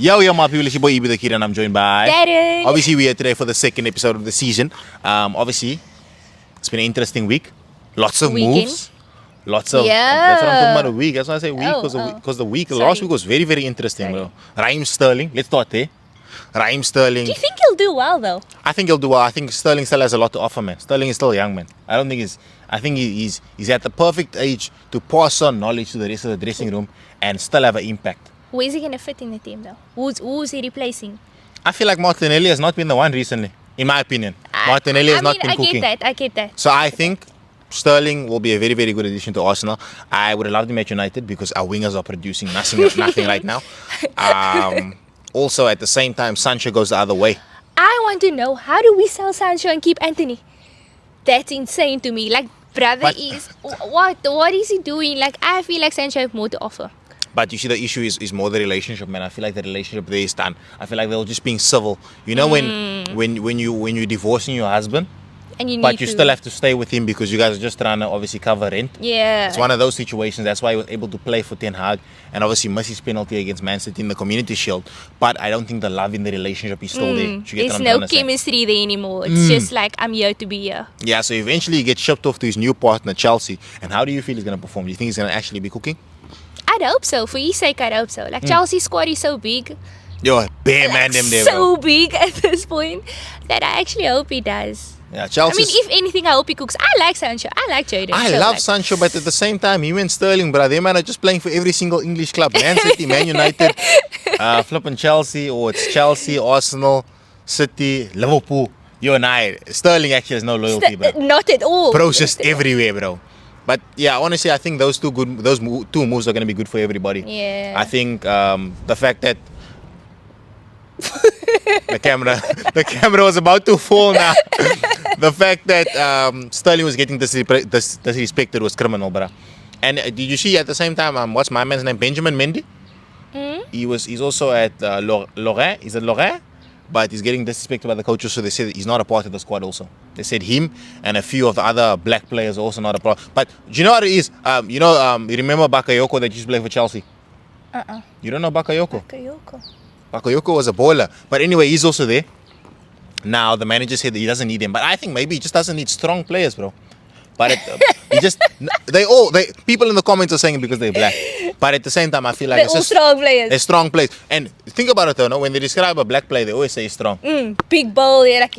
Yo, my people, it's your boy Ibi the Kid, and I'm joined by Taryn. Obviously, we're here today for the second episode of the season. Obviously, it's been an interesting week. Lots of moves. Lots of. That's what I'm talking about, a week. That's why I say week, because the last week was very, very interesting, bro. Raheem Sterling, let's start there. Raheem Sterling. Do you think he'll do well, though? I think he'll do well. I think Sterling still has a lot to offer, man. Sterling is still young, man. I think he's at the perfect age to pass on knowledge to the rest of the dressing room and still have an impact. Where is he going to fit in the team, though? Who's he replacing? I feel like Martinelli has not been the one recently, in my opinion. Martinelli has not been cooking. I get that. So I think Sterling will be a very, very good addition to Arsenal. I would have loved him at United because our wingers are producing nothing right now. Also, at the same time, Sancho goes the other way. I want to know, how do we sell Sancho and keep Anthony? That's insane to me. Like, brother what is he doing? Like, I feel like Sancho has more to offer. But you see, the issue is more the relationship, man. I feel like the relationship there is done. I feel like they're just being civil. You know, when you're divorcing your husband, and you still have to stay with him because you guys are just trying to obviously cover rent. Yeah. It's one of those situations. That's why he was able to play for Ten Hag and obviously miss his penalty against Man City in the Community Shield. But I don't think the love in the relationship is still there. There's no chemistry there anymore. It's just like, I'm here to be here. Yeah, so eventually he gets shipped off to his new partner, Chelsea. And how do you feel he's going to perform? Do you think he's going to actually be cooking? I'd hope so. For his sake, I'd hope so. Like, Chelsea's squad is so big. Yo, bare man them there, so bro. big at this point that I actually hope he does. Yeah, Chelsea. I mean, if anything, I hope he cooks. I like Sancho. I like Jadon. I love Sancho, but at the same time, he and Sterling, bro, they man are just playing for every single English club. Man City, Man United, flipping Chelsea, or it's Chelsea, Arsenal, City, Liverpool. You and I, Sterling actually has no loyalty, bro. Not at all. Bro's just everywhere, bro. But yeah, honestly, I think those two moves are going to be good for everybody. Yeah. I think the fact that the camera was about to fall now. The fact that Sterling was getting disrespected was criminal, bro. And did you see at the same time, what's my man's name? Benjamin Mendy? He's also at Lorraine. Is it Lorraine? But he's getting disrespected by the coaches, so they said he's not a part of the squad also. They said him and a few of the other black players are also not a part. But do you know what it is? You remember Bakayoko that used to play for Chelsea? You don't know Bakayoko? Bakayoko was a baller. But anyway, he's also there. Now, the manager said that he doesn't need him. But I think maybe he just doesn't need strong players, bro. But people in the comments are saying it because they're black. But at the same time, I feel like they're all strong players. They're strong players. And think about it though, no? When they describe a black player, they always say strong. Big ball, like,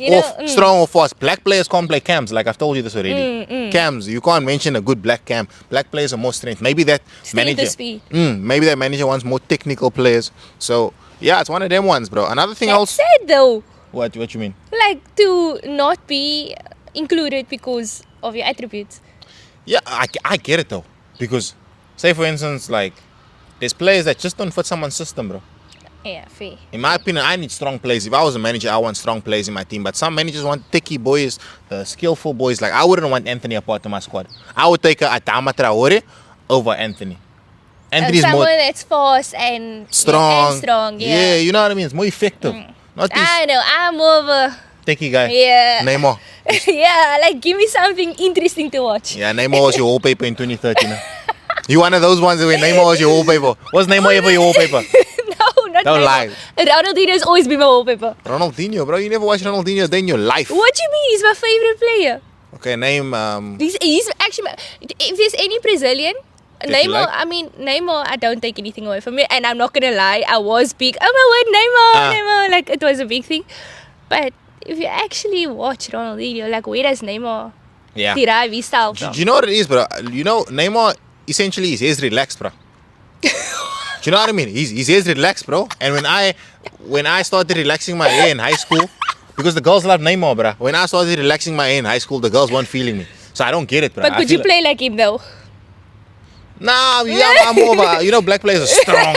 strong or fast. Black players can't play cams, like I've told you this already. Cams, you can't mention a good black cam. Black players are more strength. Maybe that manager. Speed. Maybe that manager wants more technical players. So yeah, it's one of them ones, bro. Another thing else. That's sad though. What you mean? Like, to not be included because of your attributes. Yeah, I get it though. Because, say for instance, like, there's players that just don't fit someone's system, bro. Yeah, fair. In my opinion, I need strong players. If I was a manager, I want strong players in my team. But some managers want techie boys, skillful boys. Like, I wouldn't want Anthony a part of my squad. I would take a Adama Traore over Anthony. Anthony's someone more that's fast and strong. Yeah, you know what I mean? It's more effective. Not this I know. I'm more of a techie guy. Yeah. Neymar. Yeah, like, give me something interesting to watch. Yeah, Neymar was your wallpaper in 2013. You one of those ones where Neymar was your wallpaper. Was Neymar ever your wallpaper? No, not Don't Neymar. lie. Ronaldinho's always been my wallpaper. Ronaldinho, bro. You never watched Ronaldinho a day in your life. What do you mean? He's my favorite player. Okay, name. He's actually if there's any Brazilian, That you Neymar. like? I mean, Neymar. I don't take anything away from it, and I'm not gonna lie. I was big. Oh my word, Neymar. Like, it was a big thing. But if you actually watch Ronaldinho, like, where does Neymar derive his style from? Do you know what it is, bro? You know, Neymar essentially his hair's relaxed, bro. Do you know what I mean? His hair's relaxed, bro. And when I started relaxing my hair in high school, because the girls love Neymar, bro. When I started relaxing my hair in high school, the girls weren't feeling me. So I don't get it, bro. But could you play like him though? Nah, yeah, I'm over. Black players are strong.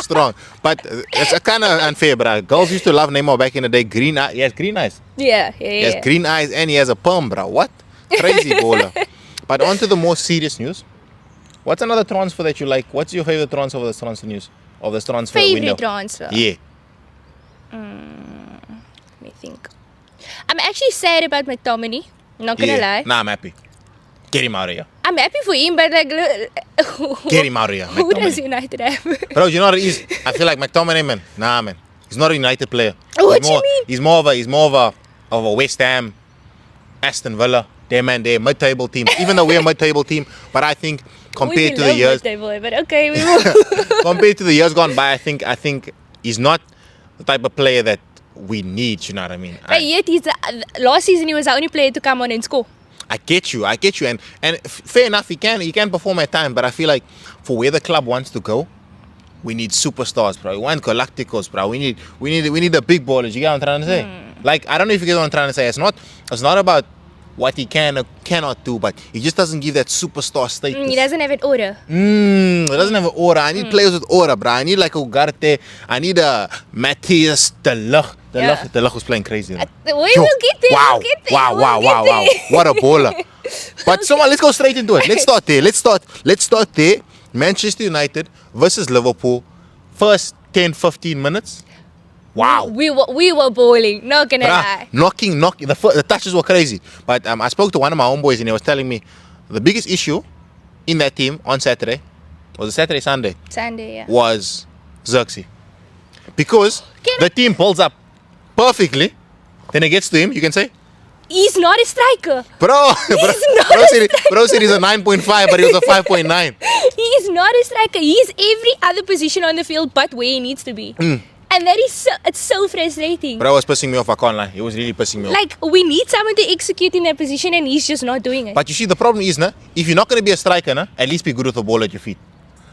Strong. But it's kind of unfair, bro. Girls used to love Neymar back in the day. Green eyes. He has green eyes. Yeah. He has green eyes and he has a perm, bro. What? Crazy baller. But on to the more serious news. What's another transfer that you like? What's your favorite transfer of this transfer news? Of this transfer window? Transfer? Yeah. Let me think. I'm actually sad about McTominay. Not gonna lie. Nah, I'm happy. Get him out of here. I'm happy for him, but like, Get him out of here. who does McTominay. United have? Bro, you know what it is? I feel like McTominay, man. Nah, man. He's not a United player. What do you mean? He's more of a West Ham, Aston Villa. They're mid-table team. Even though we're a mid-table team, but I think compared to the years, but okay, we will. compared to the years gone by, I think he's not the type of player that we need. You know what I mean? But yet, last season he was the only player to come on and score. I get you, and fair enough, he can perform at time, but I feel like for where the club wants to go, we need superstars, bro. We want Galacticos, bro. We need the big ballers. You get what I'm trying to say? Like, I don't know if you get what I'm trying to say. It's not about what he can or cannot do, but he just doesn't give that superstar status. He doesn't have an order. He doesn't have an aura. I need players with aura, bro. I need like Ugarte. I need a Matthias De Ligt. De Ligt was playing crazy. We will get there. Wow. We'll get there. Wow. What a baller. But let's go straight into it. Let's start there. Manchester United versus Liverpool. First 10-15 minutes. Wow. We were bowling, not gonna lie. Knocking. The touches were crazy. But I spoke to one of my homeboys and he was telling me the biggest issue in that team on Saturday, was it Saturday, Sunday? Sunday, yeah. Was Xerxes. Because the team pulls up perfectly, then it gets to him, you can say, he's not a striker. Bro said he's a 9.5, but he was a 5.9. He's not a striker. He's every other position on the field but where he needs to be. And that is it's so frustrating. Bro was pissing me off, I can't lie. He was really pissing me off. Like, we need someone to execute in that position and he's just not doing it. But you see, the problem is, if you're not going to be a striker, at least be good with the ball at your feet.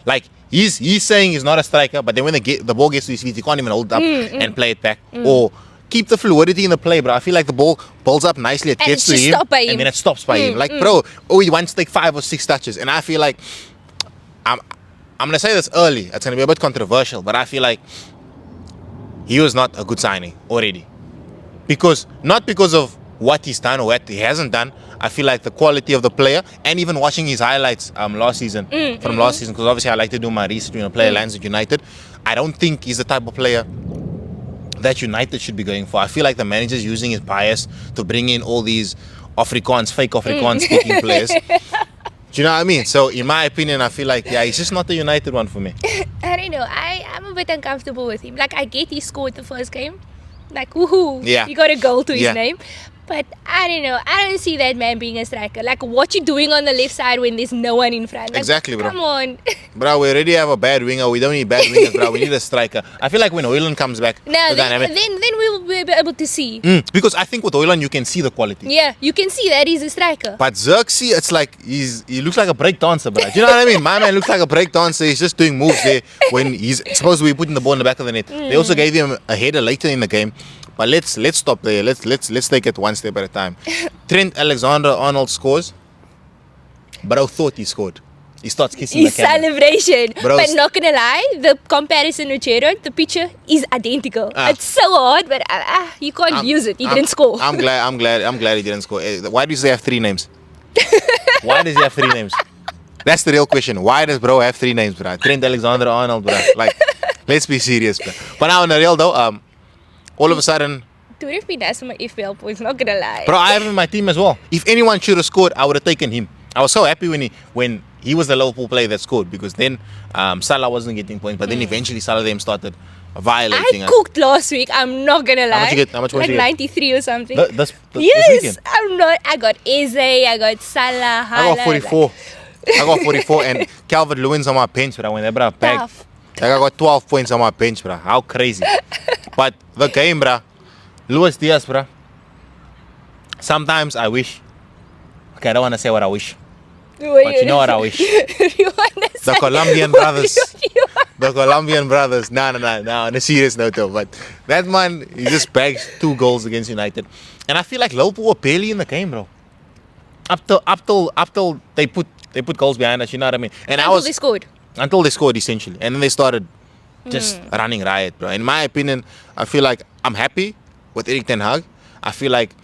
Like, he's saying he's not a striker, but then when the ball gets to his feet, he can't even hold it up and play it back. Or keep the fluidity in the play, bro. I feel like the ball pulls up nicely, it gets to him, and then it stops by him. Like, bro, he wants to take 5 or 6 touches. And I feel like, I'm going to say this early, it's going to be a bit controversial, but I feel like he was not a good signing already. Not because of what he's done or what he hasn't done. I feel like the quality of the player, and even watching his highlights last season, last season, because obviously I like to do my research when a player lands at United. I don't think he's the type of player that United should be going for. I feel like the manager's using his bias to bring in all these fake Afrikaans speaking players. Do you know what I mean? So in my opinion, I feel like, he's just not the United one for me. I don't know. I'm a bit uncomfortable with him. Like, I get he scored the first game. Like, woohoo. Yeah. He got a goal to his name. But I don't know. I don't see that man being a striker. Like, what you doing on the left side when there's no one in front? Like, exactly, bro. Come on. Bro, we already have a bad winger. We don't need bad wingers, bro. We need a striker. I feel like when Halaand comes back, then we will be able to see. Because I think with Halaand, you can see the quality. Yeah, you can see that he's a striker. But Xerxes, it's like he looks like a break dancer, bro. Do you know what I mean? My man looks like a break dancer. He's just doing moves there when he's supposed to be putting the ball in the back of the net. They also gave him a header later in the game. But let's stop there. Let's take it one step at a time. Trent Alexander-Arnold scores. Bro thought he scored. He starts kissing his the camera. Celebration. Bro, but not gonna lie, the comparison with Gerard, the picture is identical. It's so hard, but you can't use it. He didn't score. I'm glad he didn't score. Why does he have 3 names? Why does he have 3 names? That's the real question. Why does bro have 3 names, bro? Trent Alexander-Arnold, bro. Like, let's be serious, bro. But now on the real though, all of a sudden, it would have been nice for my FPL points, not gonna lie. Bro, I have him in my team as well. If anyone should have scored, I would have taken him. I was so happy when he was the Liverpool player that scored, because then Salah wasn't getting points, but then eventually Salah them started violating us. I cooked last week, I'm not gonna lie. How much you get? How much like you 93 or something. This yes, weekend? I'm not. I got Ervè, I got Salah, I got 44. I got 44 and Calvert-Lewin's on my bench, bro. When they brought back, like, I got 12 points on my bench, bro. How crazy. But the game, bro. Luis Diaz, bro. Sometimes I wish. Okay, I don't want to say what I wish. But you know what I wish. The Colombian brothers. The Colombian brothers. No, on a serious note though. But that man, he just bags 2 goals against United. And I feel like Liverpool were barely in the game, bro. Up till they put goals behind us, you know what I mean? And until they scored. Until they scored, essentially. And then they started just running riot, bro. In my opinion, I feel like I'm happy with Erik ten Hag. I feel like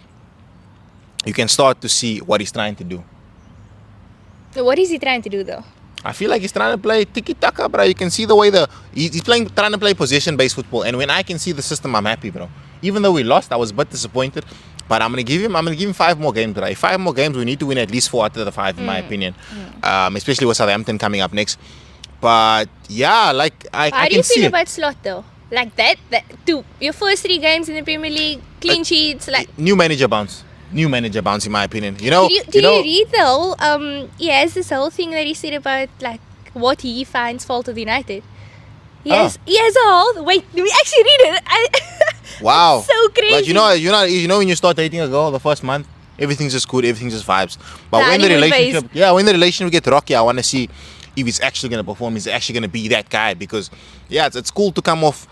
you can start to see what he's trying to do. So what is he trying to do though? I feel like he's trying to play tiki-taka, bro. You can see the way he's trying to play possession-based football. And when I can see the system, I'm happy, bro. Even though we lost, I was a bit disappointed. But I'm gonna give him 5 more games, bro. 5 more games, we need to win at least 4 out of the 5, in my opinion. Especially with Southampton coming up next. But yeah, like I How do can you see feel it. about Slot though? Like that your first 3 games in the Premier League, clean sheets, like. New manager bounce, in my opinion. You know, Did you read the whole? He has this whole thing that he said about like what he finds fault with United. He has a whole. Wait, let me actually read it. Wow, so crazy. But you know when you start dating a girl the first month, everything's just good, everything's just vibes. But when the relationship gets rocky, I want to see if he's actually gonna perform. He's actually gonna be that guy, because it's cool to come off.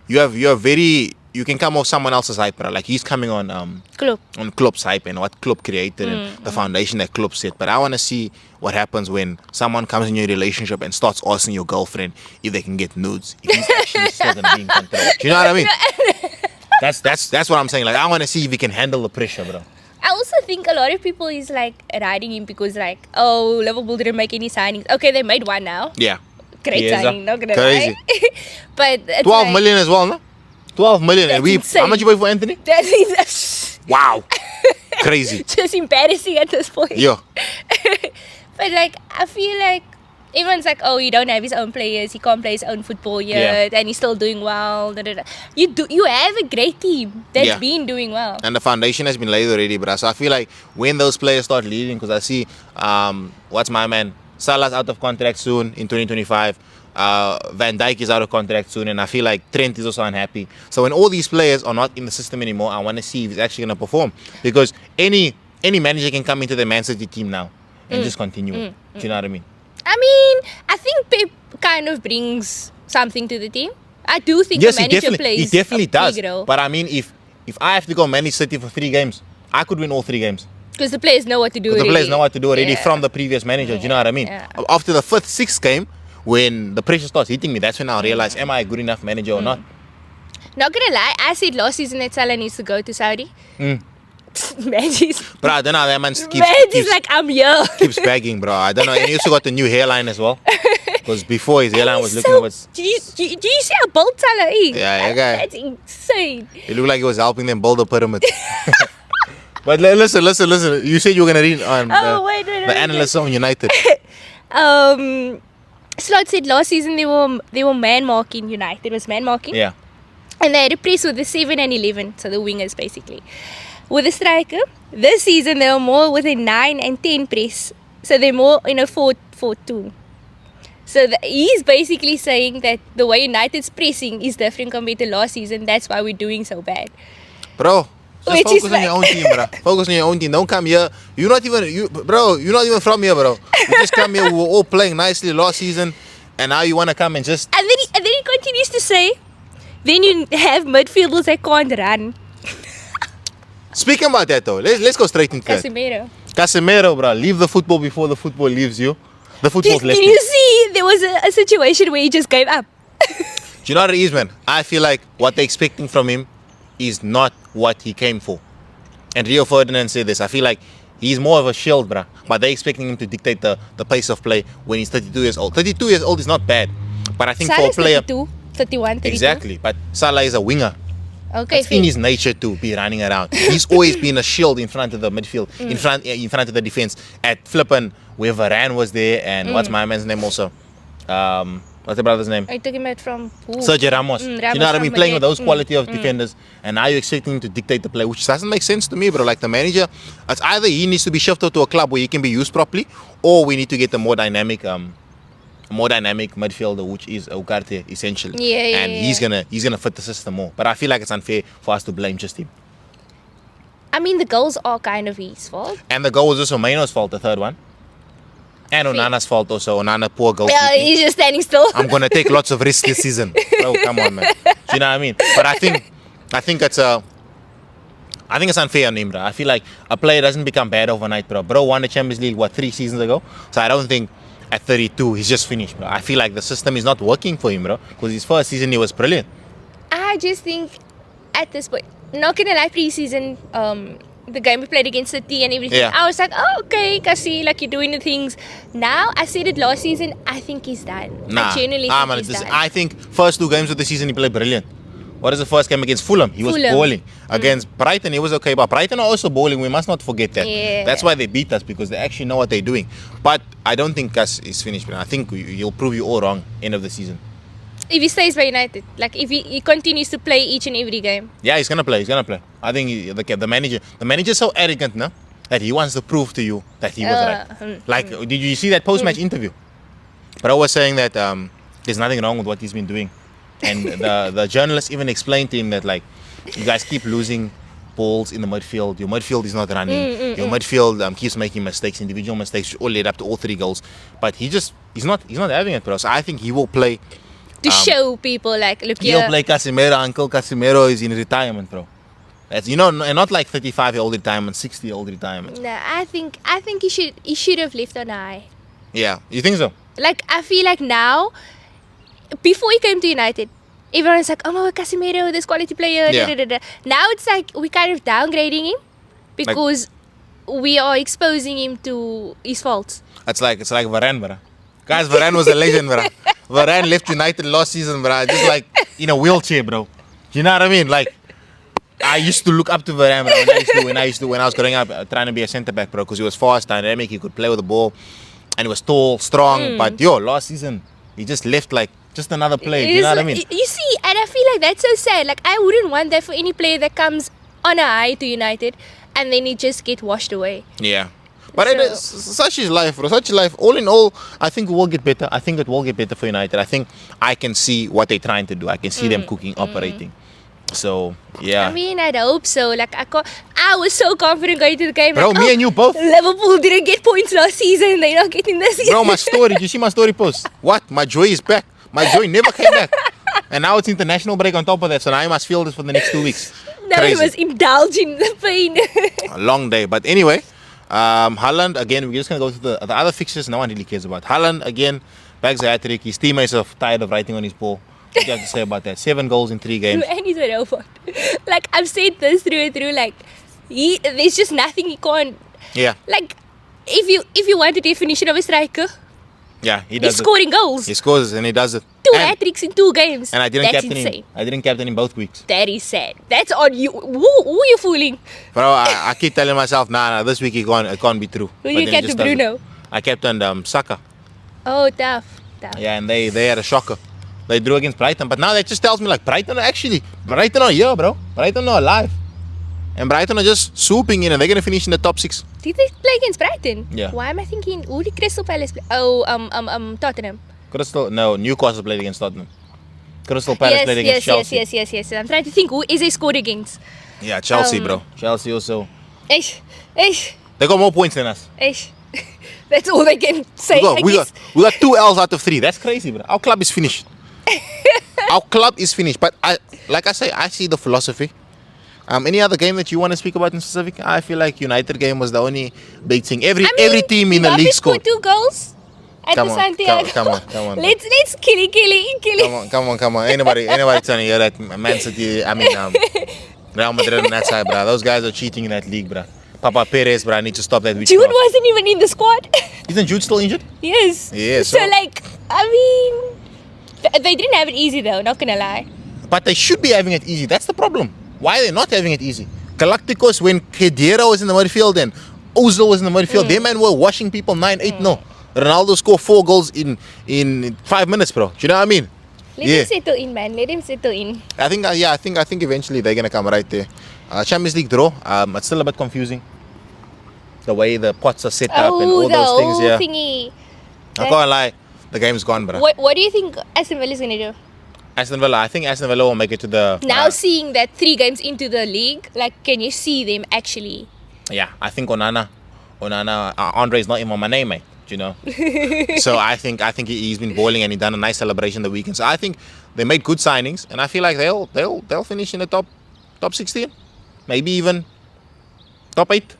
You can come off someone else's hype, bro. Like he's coming on Klopp's hype and what Klopp created and the foundation that Klopp set. But I want to see what happens when someone comes in your relationship and starts asking your girlfriend if they can get nudes. If he's actually still gonna be in control. Do you know what I mean? That's what I'm saying. Like I want to see if he can handle the pressure, bro. I also think a lot of people is like riding him because like, oh, Liverpool didn't make any signings. Okay, they made one now. Yeah. Great signing, not gonna crazy. lie. But it's 12 million as well, no? 12 million. And how much you pay for Anthony? That's insane. Wow. Crazy. Just embarrassing at this point. Yeah. But like, I feel like everyone's like, oh, he don't have his own players, he can't play his own football yet, and he's still doing well. You have a great team that's been doing well. And the foundation has been laid already, bro. So I feel like when those players start leaving, because I see, what's my man? Salah's out of contract soon in 2025. Van Dijk is out of contract soon, and I feel like Trent is also unhappy. So when all these players are not in the system anymore, I want to see if he's actually going to perform, because any manager can come into the Man City team now and just continue. Do you know what I mean? I mean, I think Pep kind of brings something to the team. I do think the manager plays. He definitely does. Role. But I mean, if I have to go manage City for 3 games, I could win all 3 games. Because the players know what to do. The players know what to do already from the previous manager. Do you know what I mean? Yeah. After the 5th, 6th game, when the pressure starts hitting me, that's when I'll realize, am I a good enough manager or not? Not gonna lie, I said last season that Salah needs to go to Saudi. Bro, I don't know how that man keeps like, I'm here. Keeps begging, bro. I don't know. And he also got the new hairline as well. Because before his hairline was looking was. Do you see how bold Salah is? Yeah, That's insane. It looked like he was helping them build a pyramid. But listen. You said you were gonna read on the analysts on United. Slot said last season they were man marking United. It was man marking. Yeah. And they had a press with the 7 and 11, so the wingers basically. With a striker, this season they were more with a 9 and 10 press. So they're more in a 4-4-2. So he's basically saying that the way United's pressing is different compared to last season. That's why we're doing so bad. Bro, just focus on your own team, bro. Focus on your own team. Don't come here. You're not even from here, bro. You just come here. We were all playing nicely last season, and now you want to come and just. And then he continues to say, then you have midfielders that can't run. Speaking about that though, let's go straight into Casemiro, bro. Leave the football before the football leaves you. The football's left. Did you see there was a situation where he just gave up? Do you know what it is, man? I feel like what they're expecting from him is not what he came for. And Rio Ferdinand said this. I feel like he's more of a shield, bro. But they're expecting him to dictate the pace of play when he's 32 years old. 32 years old is not bad. But I think Salah's for a player... 32, 31, 32. Exactly. But Salah is a winger. Okay, it's in his nature to be running around. He's always been a shield in front of the midfield, in front of the defense. At Flippin, where Varane was there, and what's my man's name also? What's the brother's name? Are you talking about from who? Sergio Ramos. You know what I mean? Playing with those quality of defenders, and now you're expecting him to dictate the play, which doesn't make sense to me, bro. Like the manager, it's either he needs to be shifted to a club where he can be used properly, or we need to get a more dynamic midfielder, which is Ugarte essentially. And he's gonna fit the system more. But I feel like it's unfair for us to blame just him. I mean, the goals are kind of his fault. And the goal was also Maino's fault, the third one. And Onana's fault also. Onana, poor goal. Yeah, he's just standing still. I'm gonna take lots of risks this season. Bro, come on, man. Do you know what I mean? But I think it's unfair on him, bro. I feel like a player doesn't become bad overnight, bro. Bro won the Champions League 3 seasons ago. So I don't think at 32 he's just finished, bro. I feel like the system is not working for him, bro. Because his first season he was brilliant. I just think at this point, not gonna lie, pre-season the game we played against City and everything. Yeah. I was like, oh, okay, Kasi, like you're doing the things. Now, I said it last season, I think he's done. I genuinely think he's done. I think first 2 games of the season he played brilliant. What is the first game against Fulham? He was balling. Against Brighton, he was okay. But Brighton are also balling. We must not forget that. Yeah. That's why they beat us, because they actually know what they're doing. But I don't think Gus is finished. I think he'll prove you all wrong end of the season. If he stays by United, like if he continues to play each and every game. Yeah, he's gonna play. I think the manager's so arrogant, no? That he wants to prove to you that he was right. Like, did you see that post-match interview? But I was saying that there's nothing wrong with what he's been doing. And the journalist even explained to him that, like, you guys keep losing balls in the midfield. Your midfield is not running. Your midfield keeps making mistakes, individual mistakes, which all led up to all 3 goals. But he's not having it, bro. So I think he will play To show people, like, look here. He'll play Casemiro. Uncle Casemiro is in retirement, bro. That's, and not like 35-year-old retirement, 60-year-old retirement. No, I think he should have left on high. Yeah, you think so? Like, I feel like now, before he came to United, everyone's like, oh my God, Casemiro, this quality player. Yeah. Da, da, da, da. Now it's like we kind of downgrading him because we are exposing him to his faults. It's like Varane, bro. Guys, Varane was a legend, bro. Varane left United last season, bro. Just like in a wheelchair, bro. You know what I mean? Like, I used to look up to Varane, bro, when I was growing up, trying to be a centre back, bro, because he was fast, dynamic, he could play with the ball, and he was tall, strong. But last season he just left like just another player. You know what I mean? You see, and I feel like that's so sad. Like, I wouldn't want that for any player that comes on a high to United and then he just get washed away. Yeah. But it is, such is life, bro. Such is life. All in all, I think it will get better. I think it will get better for United. I think I can see what they're trying to do. I can see them cooking, operating. So, yeah. I mean, I'd hope so. Like, I was so confident going to the game. Bro, like, me and you both. Liverpool didn't get points last season. They're not getting this season. Bro, my story. Did you see my story post? What? My joy is back. My joy never came back. And now it's international break on top of that. So now I must feel this for the next 2 weeks. Now he was indulging the pain. A long day. But anyway, Halaand, again, we're just going to go to the other fixtures no one really cares about. Halaand, again, bags a hat-trick. His teammates are tired of writing on his ball. What do you have to say about that? 7 goals in 3 games. And he's a robot. Like, I've said this through and through. Like, there's just nothing he can't. Yeah. Like, if you want the definition of a striker, yeah, he does he's scoring goals. He scores and he does it. 2 hat-tricks in 2 games. And I didn't That's captain insane. him. I didn't captain him both weeks. That is sad. That's on you. Who are you fooling? Bro, I keep telling myself, nah, this week it can't be true. Who you captain, Bruno? I captained Saka. Oh, tough. Yeah, and they had a shocker. They drew against Brighton, but now that just tells me like Brighton are here, bro. Brighton are alive. And Brighton are just swooping in and they're going to finish in the top 6. Did they play against Brighton? Yeah. Why am I thinking, who did Crystal Palace play? Oh, Tottenham. Newcastle played against Tottenham. Crystal Palace played against Chelsea. Yes. I'm trying to think, who is they scored against? Yeah, Chelsea, bro. Chelsea also. Eish. They got more points than us. Eish. That's all they can say, We got 2 L's out of 3. That's crazy, bro. Our club is finished. Our club is finished. But I see the philosophy. Any other game that you want to speak about in specific? I feel like United game was the only big thing. Every team in the league scored 2 goals. Come on. Let's kill it. Come on. Anybody trying to hear that? Man City, Real Madrid on that side, bro. Those guys are cheating in that league, bro. Papa Perez, bro, I need to stop that. Jude wasn't even in the squad. Isn't Jude still injured? Yes. Yeah. So like, I mean, they didn't have it easy though, not gonna lie. But they should be having it easy. That's the problem. Why are they not having it easy? Galacticos, when Khedira was in the midfield and Ozil was in the midfield, they man were washing people 9-8. No. Ronaldo scored 4 goals in 5 minutes, bro. Do you know what I mean? Let him settle in, man. Let him settle in. I think eventually they're gonna come right there. Champions League draw. It's still a bit confusing. The way the pots are set up and all those things. Yeah. Thingy. I can't lie. The game's gone, bro. What do you think Aston Villa is gonna do? Aston Villa. I think Aston Villa will make it to the. Now seeing that 3 games into the league, like, can you see them actually? Yeah, I think Onana, Andre's not even my name, mate. You know, so I think he's been balling and he done a nice celebration the weekend. So I think they made good signings, and I feel like they'll finish in the top 16, maybe even top 8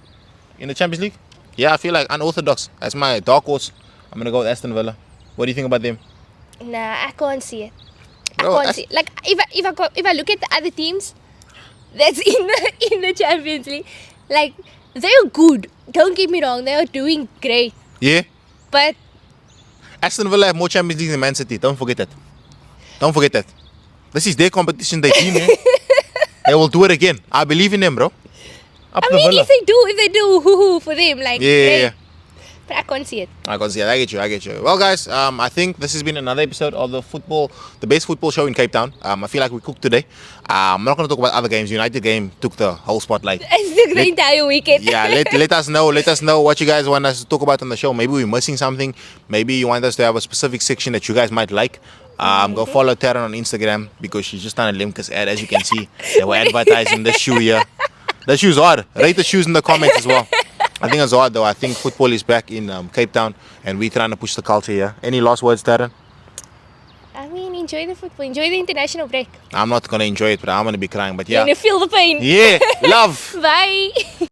in the Champions League. Yeah, I feel like unorthodox. That's my dark horse. I'm gonna go with Aston Villa. What do you think about them? Nah, I can't see it. I can't see it. Like, if I look at the other teams that's in the Champions League, Like, they're good. Don't get me wrong, they are doing great. Yeah. But Aston Villa have more Champions League than Man City. Don't forget that. Don't forget that. This is their competition, their team, man. They will do it again. I believe in them, bro. Up I the mean, Villa. if they do, hoo-hoo for them. Like, great. Yeah. But I can't see it. I can see it. I get you. Well, guys, I think this has been another episode of the best football show in Cape Town. I feel like we cooked today. I'm not going to talk about other games. United game took the whole spotlight. It's the entire weekend. Yeah, let us know. Let us know what you guys want us to talk about on the show. Maybe we're missing something. Maybe you want us to have a specific section that you guys might like. Go follow Taryn on Instagram because she's just done a Limcas ad. As you can see, they were advertising the shoe here. The shoe's hard. Rate the shoes in the comments as well. I think it's hard though. I think football is back in Cape Town and we're trying to push the culture here. Any last words, Taryn? I mean, enjoy the football. Enjoy the international break. I'm not going to enjoy it, but I'm going to be crying. But yeah. You're going to feel the pain. Yeah. Love. Bye.